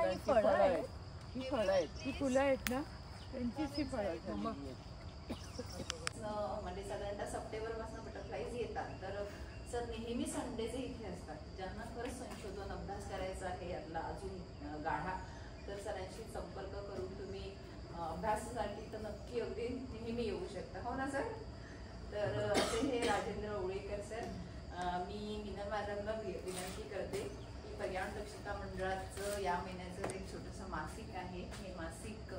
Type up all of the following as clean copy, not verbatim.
ही फळं आहेत. ही फळं आहेत, ही फुलं आहेत ना, त्यांचीच ही फळं. म्हणजे साधारणतः सप्टेंबरपासून बटरफ्लाईज येतात. तर सर नेहमी संडेचे इथे असतात. ज्यांना खरंच संशोधन अभ्यास करायचा आहे यातला अजून गाढा, तर सरांशी संपर्क करून तुम्ही अभ्यासासाठी तर नक्की अगदी नेहमी येऊ शकता, हो ना सर? तर असे हे राजेंद्र ओवळेकर सर. मी मीना मॅडमला विनंती करते की पर्यावरण दक्षता मंडळाचं या महिन्याचं एक छोटंसं मासिक आहे. हे मासिक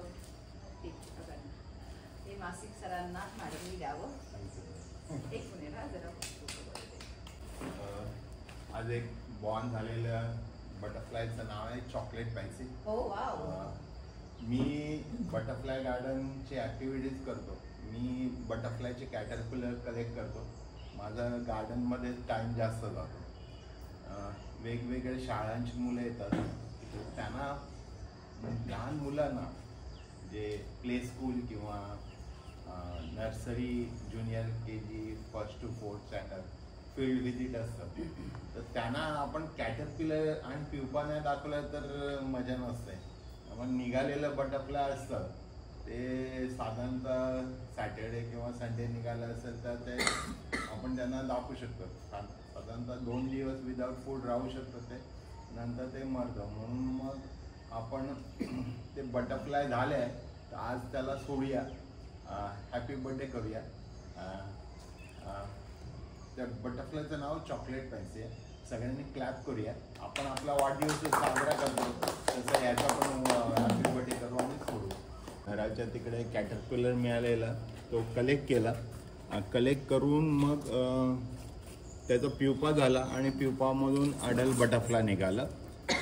हे मासिक सरांना मॅडमनी द्यावं. एक मिनिट हा जरा. आज एक बॉर्न झालेलं बटरफ्लायचं नाव आहे चॉकलेट पेन्सिल. हो वाव. मी बटरफ्लाय गार्डनची ॲक्टिव्हिटीज करतो. मी बटरफ्लायचे कॅटरपिलर कलेक्ट करतो. माझा गार्डनमध्ये टाईम जास्त जातो. वेगवेगळे शाळांची मुलं येतात, त्यांना लहान मुलांना जे प्ले स्कूल किंवा nursery, junior KG, 1st to 4th standard field visit असतं, तर त्यांना आपण कॅटरपिलर आणि प्युपा नाही दाखवलं तर मजा नसते. आपण निघालेलं बटरफ्लाय असतं ते साधारणतः सॅटर्डे किंवा संडे निघालं असेल तर ते आपण त्यांना दाखवू शकतो. साधारणतः 2 दिवस विदाउट फूड राहू शकतं ते, नंतर ते मरतं. म्हणून मग आपण ते बटरफ्लाय झाले तर आज त्याला सोडूया, हॅपी बर्थडे करूया. त्या बटरफ्लायचं नाव चॉकलेट पेन्सिल आहे. सगळ्यांनी क्लॅप करूया. आपण आपला वाढदिवस साजरा करतो तसं याचा पण हॅपी बर्थडे करू आणि सोडू. घराच्या तिकडे कॅटरपिलर मिळालेला तो कलेक्ट केला. कलेक्ट करून मग त्याचा प्युपा झाला आणि प्युपामधून अडल्ट बटरफ्लाय निघालं.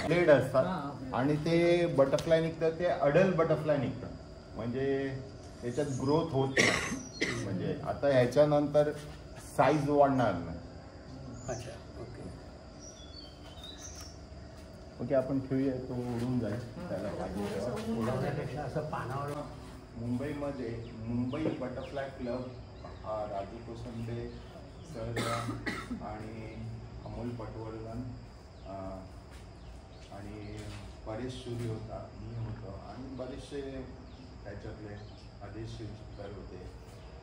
ब्लेड असतात आणि ते बटरफ्लाय निघतं, ते अडल्ट बटरफ्लाय निघतं. म्हणजे त्याच्यात ग्रोथ होत नाही. म्हणजे आता ह्याच्यानंतर साईज वाढणार नाही. अच्छा, ओके ओके, आपण ठेवूया, तो उडून जाईल त्याला पाहिजे असं पानावर. मुंबईमध्ये मुंबई बटरफ्लाय क्लब हा राजू कोसंबे सर आणि अमोल पटवर्धन आणि परेश सूरी होता, मी होतो आणि बरेचसे त्याच्यातले आदेश शिवकर होते,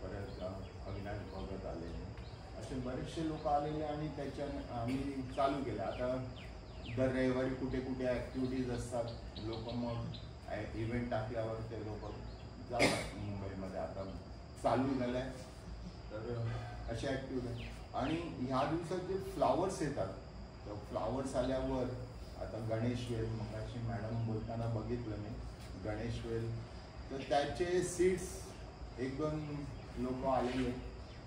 परत अविनाश भगत आलेले, असे बरेचसे लोक आलेले आणि त्याच्याने आम्ही चालू केलं. आता दर रविवारी कुठे कुठे ॲक्टिव्हिटीज असतात, लोक मग इव्हेंट टाकल्यावर ते लोक जातात मुंबईमध्ये. आता चालू झालं आहे तर असे ॲक्टिव्हिटी. आणि ह्या दिवसात जे फ्लावर्स येतात, तर फ्लावर्स आल्यावर आता गणेश वेल, मगाशी मॅडम बोलताना बघितलं मी गणेश वेल, तर त्याचे सीड्स 1-2 लोक आलेले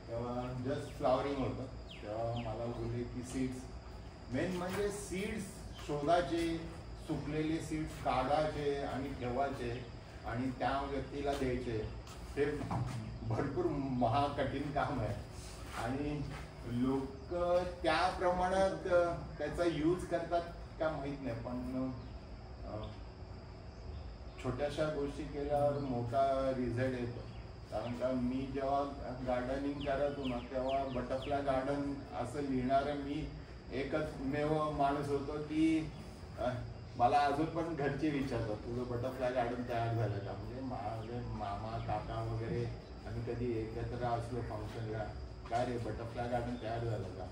तेव्हा जस्ट फ्लावरिंग होतं, तेव्हा मला बोलले की सीड्स मेन म्हणजे सीड्स शोधायचे, सुकलेले सीड्स काढायचे आणि ठेवायचे आणि त्या व्यक्तीला द्यायचे. ते भरपूर महाकठीण काम आहे आणि लोक त्या प्रमाणात त्याचा यूज करतात का माहीत नाही. पण छोट्याशा गोष्टी केल्यावर मोठा रिझल्ट येतो. कारण का मी जेव्हा गार्डनिंग करत होतो ना, तेव्हा बटरफ्लाय गार्डन असं लिहिणारं मी एकच मेव माणूस होतो की मला अजून पण घरचे विचारतात तुझं बटरफ्लाय गार्डन तयार झालं का. म्हणजे माझे मामा काका वगैरे आम्ही कधी एकत्र असलो फंक्शनला, काय रे बटरफ्लाय गार्डन तयार झालं का.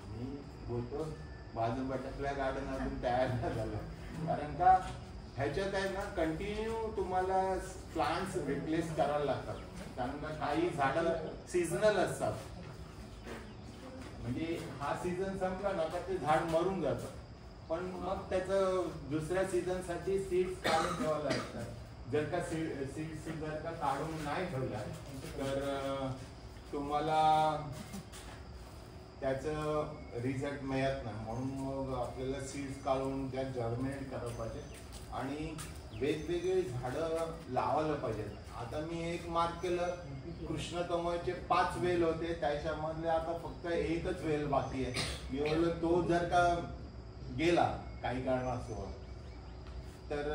मी बोलतो माझं बटरफ्लाय गार्डन अजून तयार नाही झालं. कारण का ह्याच्यात आहे ना कंटिन्यू तुम्हाला प्लांट्स रिप्लेस करायला लागतात. कारण का काही झाडं सीझनल असतात, म्हणजे हा सीझन संपला ना तर ते झाड मरून जातं. पण मग त्याचं दुसऱ्या सीझनसाठी सीड्स काढून ठेवावं लागतात. जर का सीड्स जर का काढून नाही ठेवला तर तुम्हाला त्याचं रिझल्ट मिळत नाही. म्हणून मग आपल्याला सीड्स काढून त्यात जर्मिनेट करायला पाहिजे आणि वेगवेगळे झाडं लावायला पाहिजेत. आता मी एक मार्क केलं, कृष्णकमळचे 5 वेल होते, त्याच्यामधले आता फक्त एकच वेल बाकी आहे. मी बोललो तो जर का गेला काही कारणास्तव तर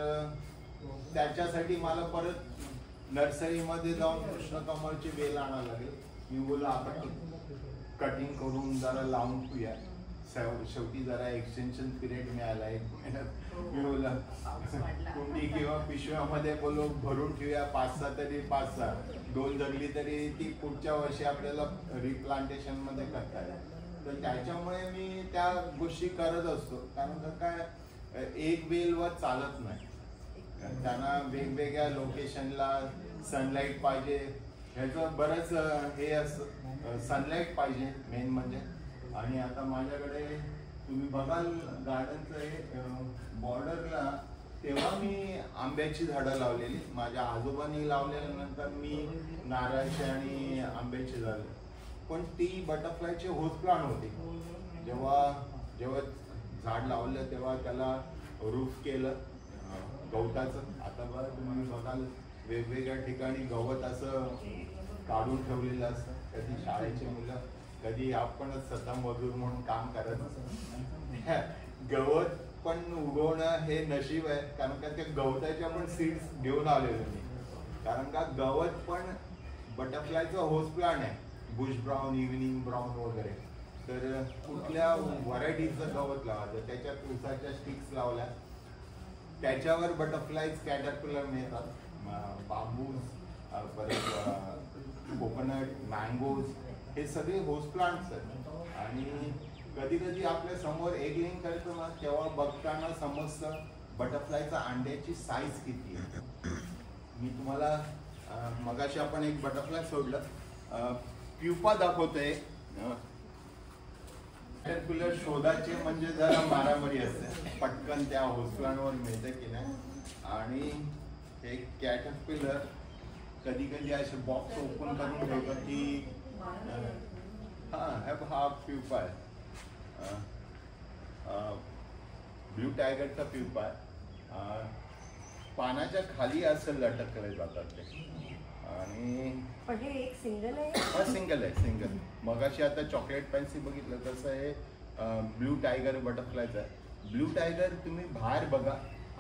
त्याच्यासाठी मला परत नर्सरीमध्ये जाऊन कृष्णकमळची वेल आणायला लागेल. मी बोललो आपण कटिंग करून जरा लावून ठेवूया. शेवटी जरा एक्सटेन्शन पिरियड मिळाला, 1 महिन्यात मिळवला. कुंडी किंवा पिशव्यामध्ये बोलो भरून ठेवूया 5-6 तरी 5-6, 2 जगली तरी ती पुढच्या वर्षी आपल्याला रिप्लांटेशन मध्ये करता येईल. तर त्याच्यामुळे मी त्या गोष्टी करत असतो. कारण काय एक वेलवर चालत नाही, त्यांना वेगवेगळ्या लोकेशनला सनलाईट पाहिजे, ह्याचं बरंच हे असतं. सनलाईट पाहिजे मेन म्हणजे. आणि आता माझ्याकडे तुम्ही बघाल गार्डनचं हे बॉर्डरला, तेव्हा मी आंब्याची झाडं लावलेली. माझ्या आजोबांनी लावल्यानंतर मी नारळाची आणि आंब्याची झाडं, पण ती बटरफ्लायची होस्ट प्लांट होती. जेव्हा झाड लावलं तेव्हा त्याला रूफ केलं गवताचं. आता बघा तुम्ही बघाल वेगवेगळ्या ठिकाणी गवत असं काढून ठेवलेलं असतं. कधी शाळेची मुलं, कधी आपणच स्वतः मजूर म्हणून काम करत असतो. गवत पण उगवणं हे नशीब आहे. कारण का त्या गवताच्या पण सीड्स घेऊन आलेलो मी. कारण का गवत पण बटरफ्लायचं होस्ट प्लांट आहे, बुश ब्राऊन, इव्हनिंग ब्राऊन वगैरे. तर कुठल्या व्हरायटीचं गवत लावायचं, त्याच्यात उसाच्या स्टिक्स लावल्या, त्याच्यावर बटरफ्लायज कॅटरपिलर मिळतात. बांबूज, परत कोकोनट, मँगोज, हे सगळे होस्ट प्लांट्स आहेत. आणि कधी कधी आपल्या समोर एग लिंक करतो ना, तेव्हा बघताना समजतं बटरफ्लायचा अंड्याची साईज किती आहे. मी तुम्हाला मगाशी आपण एक बटरफ्लाय सोडलं, प्युपा दाखवतोय. कॅटरपिलर शोधाचे म्हणजे जरा मारामारी असते, पटकन त्या होस्ट प्लांटवर मिळते की नाही. आणि हे कॅटरपिलर कधी कधी असे बॉक्स ओपन करून ठेवतात की हा प्युपा आहे, ब्लू टायगरचा प्युपा आहे. पानाच्या खाली असं लटकले जातात ते. आणि हे एक सिंगल आहे, सिंगल आहे, सिंगल. मगाशी आता चॉकलेट पॅन्सी बघितलं तसं हे ब्लू टायगर बटरफ्लायचं आहे. ब्लू टायगर तुम्ही बाहेर बघा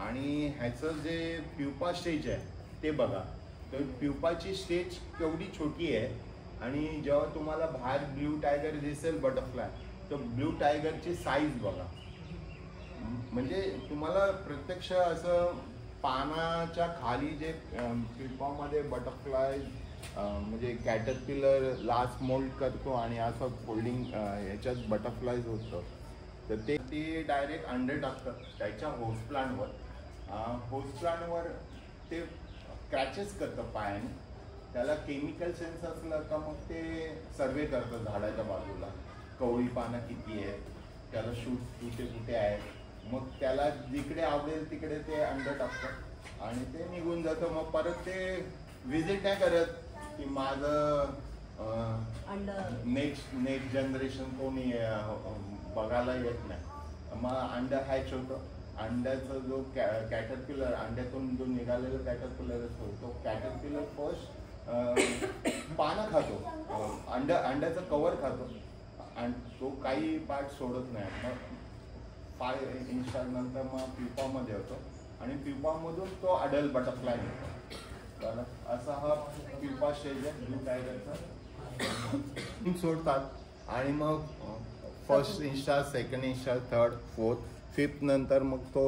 आणि ह्याचं जे प्युपा स्टेज आहे ते बघा. तर प्युपाची स्टेज केवढी छोटी आहे. आणि जेव्हा तुम्हाला बाहेर ब्लू टायगर दिसेल बटरफ्लाय, तर ब्लू टायगरची साईज बघा. म्हणजे तुम्हाला प्रत्यक्ष असं पानाच्या खाली जे प्युपामध्ये बटरफ्लाय म्हणजे कॅटरपिलर लास्ट मोल्ड करतो आणि असं फोल्डिंग ह्याच्यात बटरफ्लायज होतं, तर ते डायरेक्ट अंडे टाकतात त्याच्या होस्ट प्लांटवर. होस्ट प्लांटवर ते क्रॅचेस करतं पायाने. त्याला केमिकल सेन्स असलं का मग ते सर्वे करतं झाडाच्या बाजूला, कवळी पानं किती आहेत, त्याला शूट कुठे कुठे आहेत. मग त्याला जिकडे आवडेल तिकडे ते अंडं टाकतात आणि ते निघून जातं. मग परत ते विजिट नाही करत की माझं नेक्स्ट जनरेशन कोणी बघायला येत नाही. मग अंडं हॅच होतं. अंड्याचा जो कॅटरपिलर, अंड्यातून जो निघालेला कॅटरपिलर असतो, तो कॅटरपिलर फर्स्ट पानं खातो, अंड्याचं कवर खातो आणि तो काही पार्ट सोडत नाही. मग 5 इंचानंतर मग प्युपामध्ये होतो आणि प्युपामधून तो अडल्ट बटरफ्लाय होतो. तर असा हा प्युपा स्टेज आहे ब्लू टायगरचा. सोडतात आणि मग first Insta, second Insta, third, fourth, fifth नंतर मग तो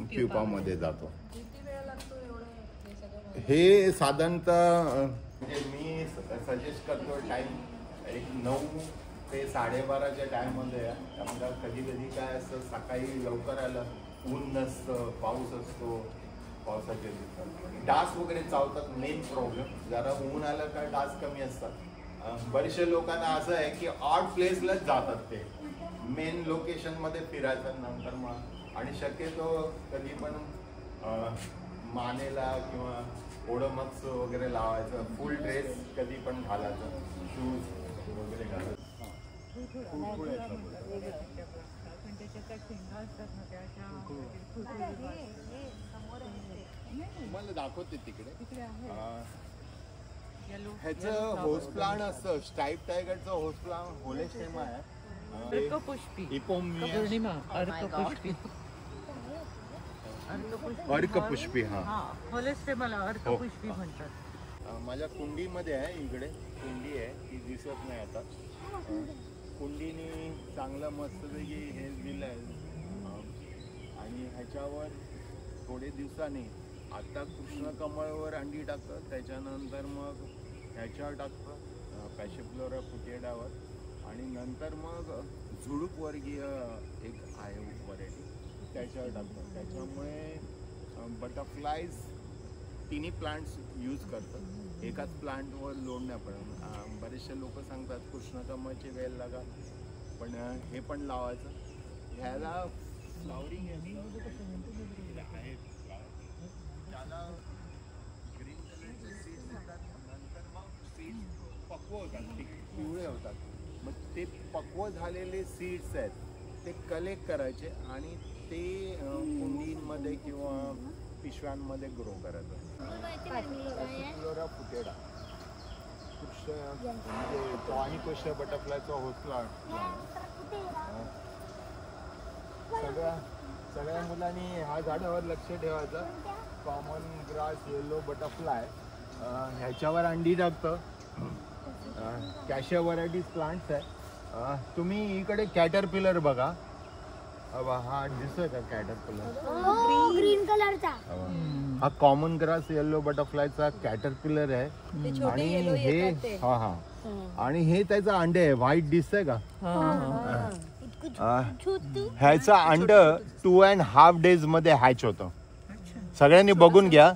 प्युपामध्ये जातो. हे साधारणतः म्हणजे मी सजेस्ट करतो टाईम एक 9 ते 12:30च्या टाईममध्ये आहे. त्यामुळे कधी कधी काय असतं, सकाळी लवकर आलं, ऊन नसतं, पाऊस असतो, पावसाच्या दिवसात डास वगैरे चावतात. मेन प्रॉब्लेम जरा ऊन आलं का डास कमी असतात. बरेचशा लोकांना असं आहे की ऑड प्लेसलाच जातात ते, मेन लोकेशनमध्ये फिरायचं नंतर मग. आणि शक्यतो कधी पण मानेला किंवा ओडोमॉक्स वगैरे लावायचं, फुल ड्रेस कधी पण घालायचं, शूज वगैरे घालायचं. तुम्हाला दाखवते तिकडे. ह्याचं होस्ट प्लांट असतं, स्ट्राईप टायगरचं होस्ट प्लांट होलेस्टेमा आहे. अर्कपुष्पी, अर्कपुष्पी. हा, होलेस्टेमाला अर्कपुष्पी म्हणतात. माझ्या कुंडीमध्ये आहे, इकडे कुंडी आहे, ती दिसत नाही आता. कुंडीने चांगलं मस्तपैकी हे दिलं आहे आणि ह्याच्यावर थोडे दिवसांनी आता कृष्णकमळवर अंडी टाकतं, त्याच्यानंतर मग ह्याच्यावर टाकतं पॅशिफ्लोरा फुटेडावर आणि नंतर मग झुडूप वर्गीय एक आहे व्हरायटी त्याच्यावर टाकतं. त्याच्यामुळे बटरफ्लायज तिन्ही प्लांट्स यूज करतात, एकाच प्लांटवर लोड नाही पडत. बरेचसे लोक सांगतात कृष्णकमळची वेल लागा, पण हे पण लावायचं. ह्याला फ्लावरिंग आहे, त्याला ग्रीन कलरचे सीड्स येतात, नंतर मग सीड्स पक्व होतात, ते पिवळे होतात. मग ते पक्व झालेले सीड्स आहेत ते कलेक्ट करायचे आणि ते कुंडींमध्ये किंवा पिशव्यांमध्ये ग्रो करायचं. पॅशिफ्लोरा फुटेडा म्हणजे टॉनिकोशिया बटरफ्लायचा होतला. सगळ्या मुलांनी ह्या झाडावर लक्ष ठेवायचं. कॉमन ग्रास येलो बटरफ्लाय ह्याच्यावर अंडी टाकतं. कॅशिया व्हरायटीज प्लांट्स आहे. तुम्ही इकडे कॅटरपिलर बघा, हा दिसतोय का कॅटरपिलर? ग्रीन कलरचा हा कॉमन ग्रास येलो बटरफ्लायचा कॅटरपिलर आहे. आणि हे आणि हे त्याचा अंडे आहे, व्हाईट दिसतंय का? ह्याचा अंड 2.5 days मध्ये हॅच होतं. सगळ्यांनी बघून घ्या.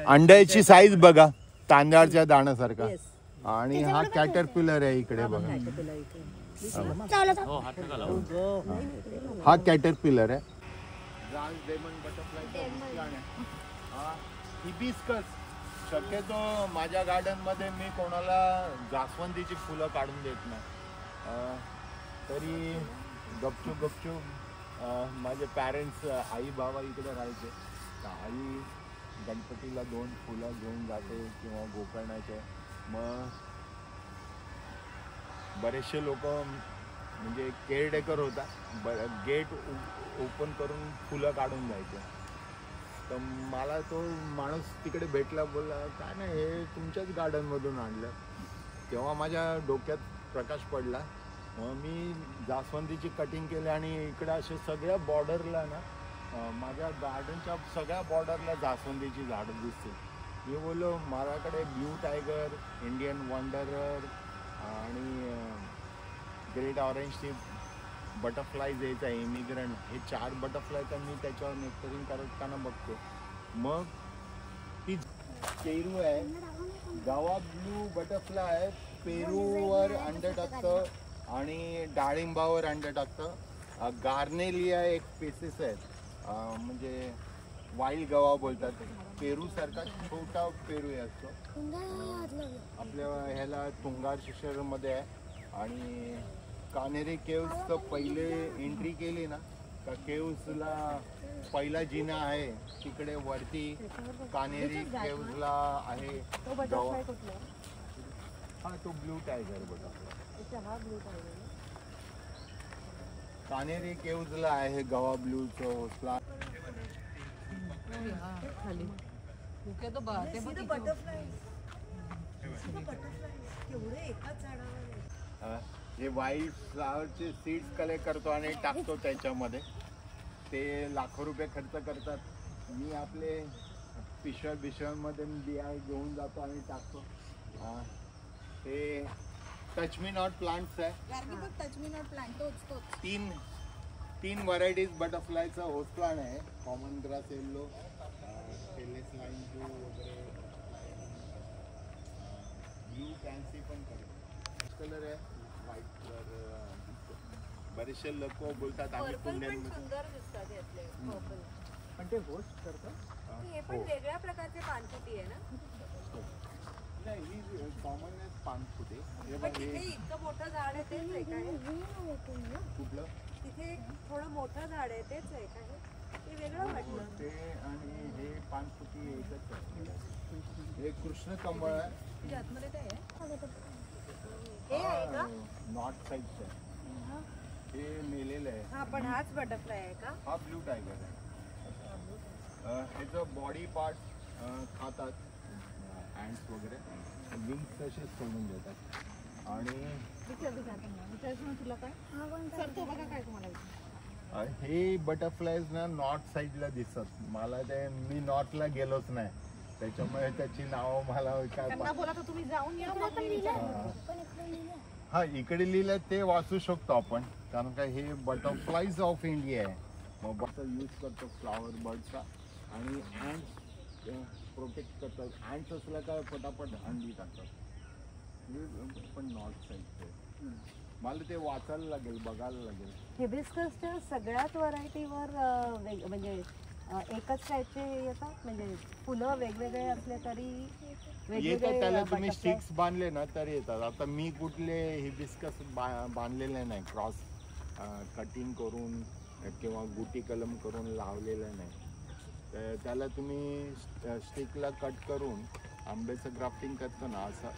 अंड्याची साईज बघा, तांदळाच्या दाण्यासारखा. आणि हा कॅटरपिलर आहे इकडे बघा, हा कॅटरपिलर आहे. हिबिस्कस शक्यतो माझ्या गार्डन मध्ये मी कोणाला जास्वंदीची फुलं काढून देत नाही. तरी गपचूप माझे पॅरेंट्स आई बाबा इकडे राहायचे, तर आई गणपतीला 2 फुलं घेऊन जाते किंवा गोकर्णाचे. मग बरेचसे लोक म्हणजे केअरटेकर होता, गेट ओपन करून फुलं काढून जायचे. तर मला तो माणूस तिकडे भेटला, बोलला काय नाही हे तुमच्याच गार्डनमधून आणलं. तेव्हा माझ्या डोक्यात प्रकाश पडला. मग मी जास्वंदीची कटिंग केली आणि इकडे असे सगळ्या बॉर्डरला ना, माझ्या गार्डनच्या सगळ्या बॉर्डरला जास्वंदीची झाडं दिसते. मी बोललो माझ्याकडे ब्ल्यू टायगर, इंडियन वंडरर आणि ग्रेट ऑरेंज टिप बटरफ्लायज यायचा आहे, इमिग्रंट, हे 4 बटरफ्लाय तर मी त्याच्यावर नेक्टरिंग करताना बघतो. मग ती पेरू आहे, गावा ब्ल्यू बटरफ्लाय पेरूवर अंडे टाकतं आणि डाळिंबावर अंडे टाकतं. गार्नेलिया एक स्पेसिस आहेत, म्हणजे वाईल्ड गवा बोलतात. पेरू सारखा छोटा पेरू असतो. आपल्या ह्याला तुंगार शिशरमध्ये आहे. आणि कानेरी केव्सचं पहिले एंट्री केली ना, का केव्सला पहिला जिना आहे तिकडे वरती कानेरी केव्सला आहे गवा. हा तो ब्लू टायगर बटरफ्लाय कानेरी केव्सला आहे गवा ब्लूचं होसला. हे वाईल्ड फ्लावरचे सीड्स कलेक्ट करतो आणि टाकतो त्याच्यामध्ये. ते लाखो रुपये खर्च करतात. मी आपले पिशव्यांमध्ये बिया घेऊन जातो आणि टाकतो. हे टच मी नॉट प्लांट्स आहे. तीन व्हरायटीज बटरफ्लायचा होस्ट प्लांट आहे. Common grass yellow, stainless line blue वगैरे, ब्लू फॅन्सी पण कलर आहे, व्हाईट कलर. बरेचसे लोक बोलतात आम्ही पण ते होस्ट करतात. हे पण वेगळ्या प्रकारचे पानफुटी आहे ना? नाही, ही कॉमन पानफुटे. तिथे इतकं मोठं झाड आहे तेच आहे का? कुठलं? तिथे थोडं मोठं झाड आहे तेच आहे का? ते वेगळं वाटलं. ते आणि हे पानफुटी एकच आहे. हे कृष्ण कमळ आहे. आतमध्ये काय आहे? हे आहे का? नॉर्थ साईडचं आहे. हे मेलेलं आहे. हा, पण हाच बटरफ्लाय आहे का? हा ब्लू टायगर आहे. ह्याचं बॉडी पार्ट खातात अँट्स वगैरे, विंग्स तसेच सोडून देतात. आणि तुला काय सर तो बघा काय तुम्हाला हे बटरफ्लायज ना नॉर्थ साईडला दिसत मला. ते मी नॉर्थला गेलोच नाही त्याच्यामुळे त्याची नावं मला काय बोला तर तुम्ही जाऊन या मग मी हा इकडे लिहिलं ते वाचू शकतो आपण कारण का हे बटरफ्लायज ऑफ इंडिया आहे. मग बट यूज करतो फ्लावर बर्डचा आणि ॲन्ड्स प्रोटेक्ट करतात. ॲन्ड्स असल्या काय पटापट अंडी टाकतात. हे पण नॉर्थ साईडचे मला ते वाचायला लागेल बघायला लागेल. हिबिस्कसच्या सगळ्याच व्हरायटीवर म्हणजे एकच टाईपचे येतात म्हणजे फुलं वेगवेगळे असले तरी येतात त्याला तुम्ही स्टिक्स बांधले ना तर येतात. आता मी कुठले हिबिस्कस बांधलेले नाही क्रॉस कटिंग करून किंवा गुटी कलम करून लावलेलं नाही. तर त्याला तुम्ही स्टिकला कट करून आंब्याचं ग्राफ्टिंग करतो ना असं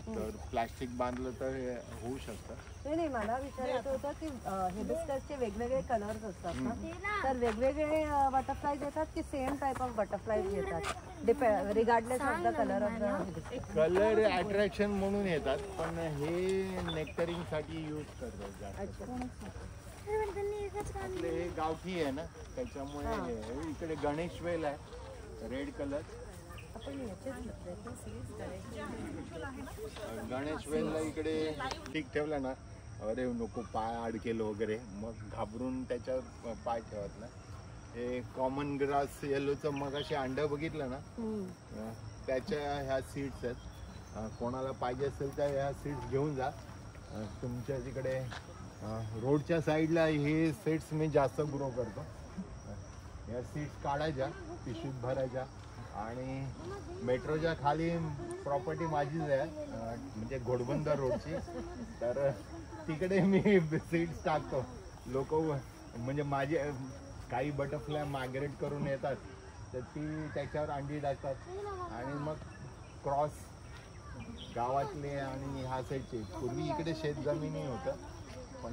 तर प्लास्टिक बांधलं तर हे होऊ शकतं. नाही मला विचारायचं होतं की हिबिस्कसचे वेगवेगळे कलर्स असतात ना तर वेगवेगळे बटरफ्लायज येतात की सेम टाईप ऑफ बटरफ्लायज येतात regardless of the colour of the colour attraction म्हणून येतात पण हे नेक्टरिंग साठी यूज करतात जास्त. आपले हे गावठी आहे ना त्याच्यामुळे इकडे गणेश वेल आहे रेड कलर. गणेश वेलला इकडे ठीक ठेवलं ना अरे नको पाय अडकेल वगैरे मग घाबरून त्याच्यावर पाय ठेवत ना. हे कॉमन ग्रास येलोचं मग असे अंड बघितलं ना त्याच्या ह्या सीड्स आहेत. कोणाला पाहिजे असेल तर ह्या सीड्स घेऊन जा. तुमच्या तिकडे रोडच्या साईडला हे सीड्स मी जास्त ग्रो करतो. या सीड्स काढायच्या पिशवीत भरायच्या आणि मेट्रोच्या खाली प्रॉपर्टी माझीच आहे म्हणजे घोडबंदर रोडची. तर तिकडे मी सीड्स टाकतो. लोक म्हणजे माझे काही बटरफ्लाय मायग्रेट करून येतात तर ती त्याच्यावर अंडी टाकतात आणि मग क्रॉस गावातले आणि ह्या साईडचे. पूर्वी इकडे शेतजमिनी होतं पण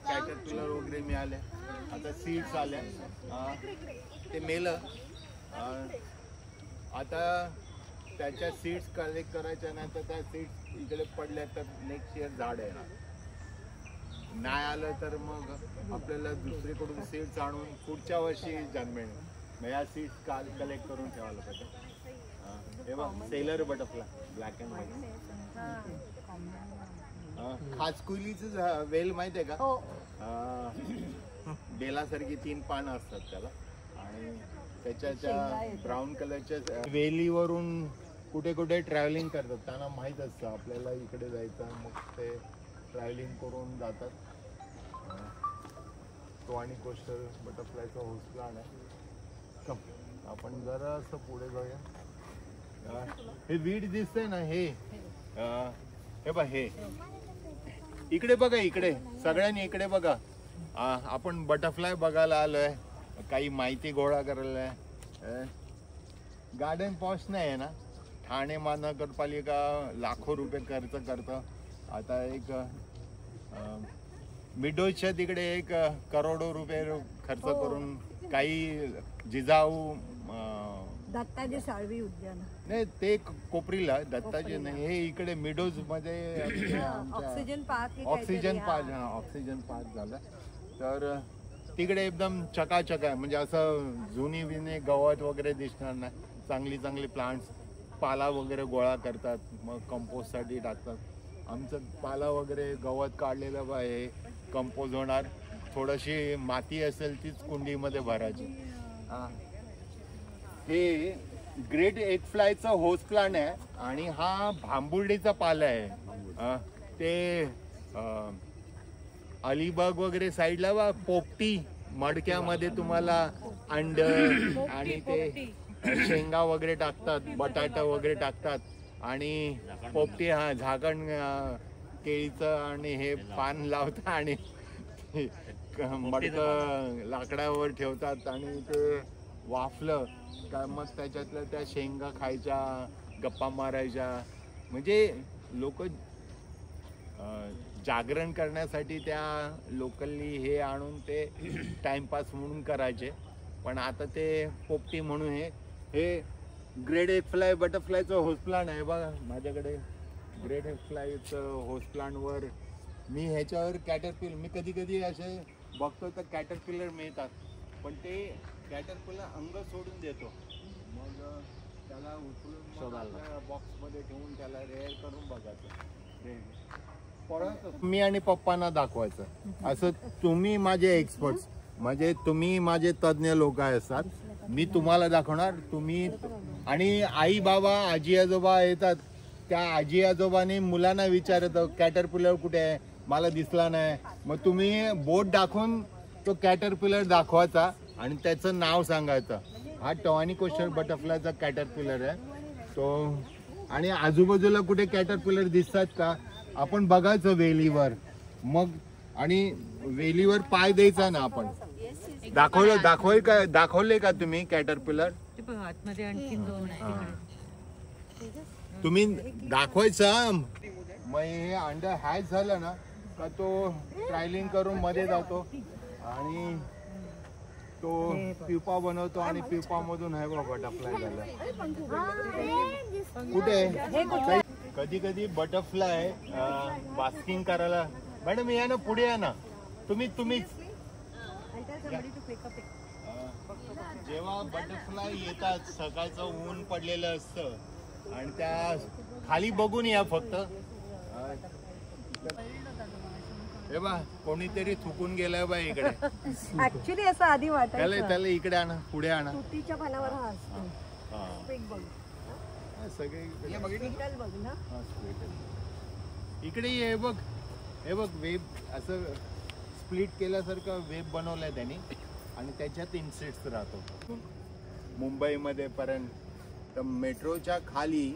कॅटरपिलर वगैरे मिळाले आता सीड्स आल्या ते मेलं. आता त्याच्या सीड्स कलेक्ट करायच्या नाही तर त्या सीड्स इकडे पडल्या तर नेक्स्ट इयर झाड येणार नाही आलं तर मग आपल्याला दुसरीकडून सीड्स आणून पुढच्या वर्षी जन्मेल. मग या सीड्स कलेक्ट करून ठेवायला पाहिजे. हे बघ sailor butterfly black and white. खाचकुलीचं वेल माहिती आहे का? बेलासारखी 3 पानं असतात त्याला आणि त्याच्या ब्राऊन कलरच्या वेलीवरून कुठे कुठे ट्रॅव्हलिंग करतात. त्यांना माहीत असतं आपल्याला इकडे जायचं मग ते ट्रॅव्हलिंग करून जातात. तो आणि कोस्टर बटरफ्लायचा होस्टलँड आहे. आपण जरा असं पुढे जाऊया. हे वीड दिसतंय ना हे बघ हे इकडे बघा इकडे सगळ्यांनी इकडे बघा. आपण बटरफ्लाय बघायला आलोय काही माहिती गोळा करायला आहे. गार्डन पॉश नाही आहे ना. ठाणे महानगरपालिका लाखो रुपये खर्च करतं. आता एक मिडोजच्या तिकडे 1 करोडो रुपये खर्च करून काही जिजाऊ दत्ताजी साळवी उद्यान नाही ते कोपरीला दत्ताजी नाही हे इकडे मिडोज मध्ये ऑक्सिजन पार्क झालं तर तिकडे एकदम चकाचक आहे म्हणजे असं जुनी विने गवत वगैरे दिसणार नाही. चांगली प्लांट्स पाला वगैरे गोळा करतात मग कंपोस्टसाठी टाकतात. आमचं पाला वगैरे गवत काढलेलं आहे कंपोज होणार. थोडीशी माती असेल तीच कुंडीमध्ये भरायची. हे ग्रेट एग फ्लायचा होस प्लांट आहे आणि हा भांबुर्डीचा पाला आहे. ते अलिबाग वगैरे साईडला बा पोपटी मडक्यामध्ये तुम्हाला अंड आणि ते शेंगा वगैरे टाकतात बटाटा वगैरे टाकतात आणि पोपटी हा झाकण केळीचं आणि हे पान लावतात आणि मडकं लाकडावर ठेवतात आणि ते वाफलं का मग त्याच्यातल्या त्या शेंगा खायच्या गप्पा मारायच्या. म्हणजे लोक जागरण करण्यासाठी त्या लोकलनी हे आणून ते टाइमपास म्हणून करायचे. पण आता ते पोपटी म्हणून हे ग्रेड एग फ्लाय बटरफ्लायचं होस प्लांट आहे बघा माझ्याकडे. ग्रेट फ्लायचं होस्ट प्लांटवर मी ह्याच्यावर कॅटरपिलर मी कधी कधी असे बघतो तर कॅटरपिलर मिळतात, पण ते कॅटरपिलर अंग सोडून देतो. मग त्याला उचलून बॉक्समध्ये ठेवून त्याला रेअर करून बघायचं. परत मी आणि पप्पांना दाखवायचं. असं तुम्ही माझे एक्सपर्ट्स म्हणजे तुम्ही माझे तज्ज्ञ लोक असतात. मी तुम्हाला दाखवणार, तुम्ही आणि आई बाबा आजी आजोबा येतात, त्या आजी आजोबाने मुलांना विचारत कॅटरपिलर कुठे आहे, मला दिसला नाही. मग तुम्ही बोट दाखवून तो कॅटरपिलर दाखवायचा आणि त्याचं नाव सांगायचं. हा टॉनी कोस्टर बटरफ्लायचा कॅटरपिलर आहे तो. आणि आजूबाजूला कुठे कॅटरपिलर दिसतात का आपण बघायचं वेलीवर. मग आणि वेलीवर पाय द्यायचा ना आपण. दाखवले का तुम्ही कॅटरपिलर? आतमध्ये आणखीन दोन तुम्ही दाखवायचं. मग हे अंडर हॅच झालं ना का तो ट्रायलिंग करून मध्ये जातो आणि तो प्युपा बनवतो आणि प्युपा मधून आहे बटरफ्लाय झालं. कुठे कधी कधी बटरफ्लाय बास्किंग करायला. मॅडम या ना पुढे या ना तुम्हीच. जेव्हा बटरफ्लाय येतात सकाळचं ऊन पडलेलं असतं आणि त्या खाली बघून या फक्त. हे बा कोणीतरी थुकून गेलाय बा इकडे. ऍक्च्युली असं आधी वाटायचं. त्याला इकडे आणा, पुढे आणा. तुतीच्या पानावर सगळे बघ इकडे ये बघ. हे बघ वेब असं स्प्लिट केल्यासारखं वेब बनवलाय त्यांनी आणि त्याच्यात इन्सेक्ट्स राहतो. मुंबईमध्ये पर्यंत तर मेट्रोच्या खाली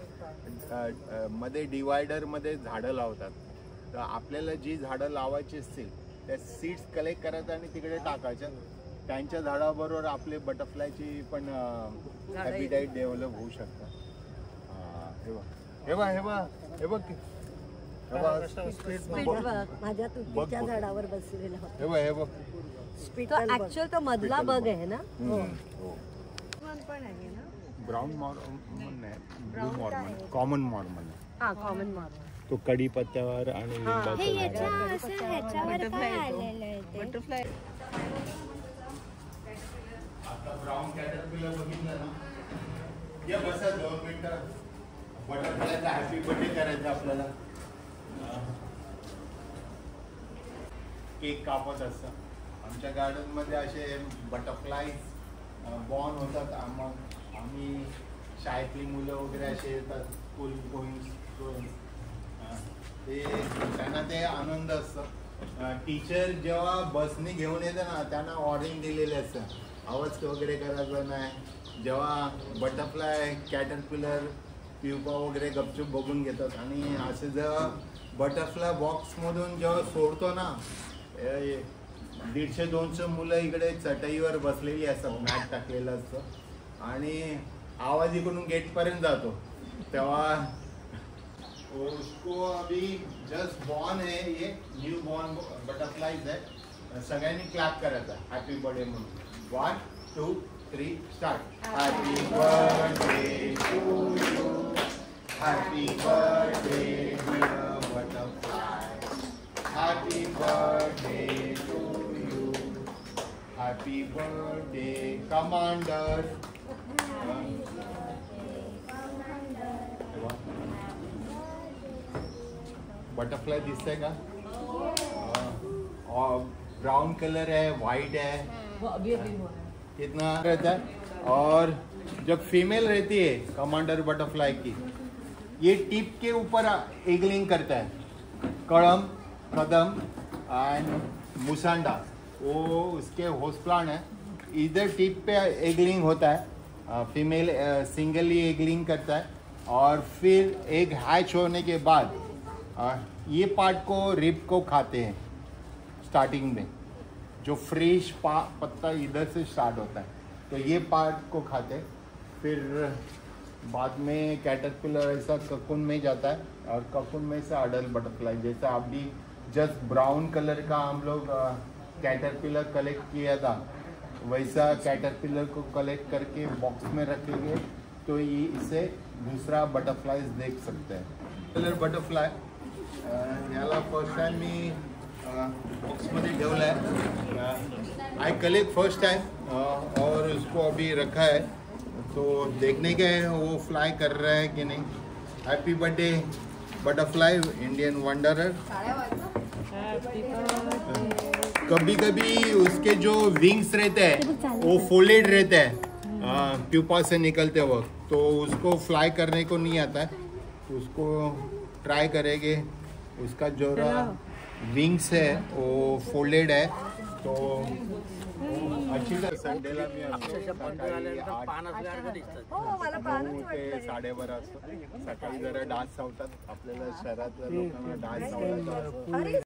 मध्ये डिवायडर मध्ये झाडं लावतात. तर आपल्याला जी झाडं लावायची असतील त्या सीड्स कलेक्ट करायचं आणि तिकडे टाकायच्या. त्यांच्या झाडाबरोबर आपले बटरफ्लायची पण हॅबिटाईट डेव्हलप होऊ शकतात. हे बघ माझ्या तुतीच्या झाडावर बसलेला होता. हे बघ ऍक्च्युअल तो मधला बग आहे ना. पण आहे ना. ब्राऊन मॉर्मन नाही, ब्लू मॉर्मन, कॉमन मॉर्मन. हा कॉमन मॉर्मन. तो कढीपत्त्यावर आणि बटरफ्लाय. आता ब्राऊन कॅटरपिलर बघितलं ना. या बसा 2 मिनिटं. बटरफ्लायचा हॅपी बर्थडे करायचा आपल्याला. केक कापत असतं. आमच्या गार्डन मध्ये असे बटरफ्लाय बॉर्न होतात. आम्ही शाळेतली मुलं वगैरे असे येतात स्कूल गोईंग. ते त्यांना ते आनंद असतं. टीचर जेव्हा बसने घेऊन येते ना त्यांना वॉर्निंग दिलेले असतं आवाज वगैरे करायचा नाही. जेव्हा बटरफ्लाय कॅटरपिलर प्युपा वगैरे गपचूप बघून घेतात. आणि असे जेव्हा बटरफ्लाय बॉक्समधून जेव्हा सोडतो ना 150-200 मुलं इकडे चटईवर बसलेली असतात. मॅट टाकलेलं असतं आणि आवाज इकडून गेटपर्यंत जातो. तेव्हा उसको अभी जस्ट बॉर्न है, ये न्यू बॉर्न बटरफ्लाईज है. सगळ्यांनी क्लॅप करायचा हॅपी बर्थडे म्हणून. 1 2 3 start. Happy birthday to you, happy birthday dear butterfly, happy birthday to you, happy birthday commander. Butterfly दिसतंय का? ब्राउन कलर है, वाइट है, कितना रहता है. और जब फीमेल रहती है कमांडर बटरफ्लाई की, ये टिप के ऊपर एगलिंग करता है. कदम एंड मुसांडा वो उसके होस्ट प्लांट है. इधर टिप पे एगलिंग होता है. फीमेल सिंगली एगलिंग करता है और फिर एग हैच होने के बाद ये पार्ट को रिब को खाते हैं. स्टार्टिंग में जो फ्रेश पत्ता इधर से स्टार्ट होता है तो ये पार्ट को खाते हैं. फिर बाद में कैटरपिलर ऐसा ककून में जाता है और ककून में से अडल्ट बटरफ्लाई. जैसा अभी जस्ट ब्राउन कलर का हम लोग कैटरपिलर कलेक्ट किया था वैसा कैटरपिलर को कलेक्ट करके बॉक्स में रखेंगे तो ये इसे दूसरा बटरफ्लाईज देख सकते हैं. कलर बटरफ्लाय याला फर्स्ट टाइम मी बॉक्समध्ये ठेवला है। आई कलेक्ट फर्स्ट टाइम और उसको अभी रखा है, तो देखने के वो फ्लाई कर रहा है कि नहीं। Happy birthday butterfly, Indian wanderer. कभी कभी उसके जो विंग्स रहते हैं वो फोल्डेड रहते हैं प्यूपा से निकलते वक्त, तो उसको फ्लाई करने को नहीं आता है। उसको ट्राई करेंगे, उसका जो विंग्स है वो फोल्डेड है, तो अच्छी तरह संडेला मी असतो सकाळी 8 हो मला पानच 9 ते वाटतंय. 12:30 असतो. सकाळी जरा डान्स लावतात, आपल्याला शहरातल्या लोकांना डान्स लावतात. अरे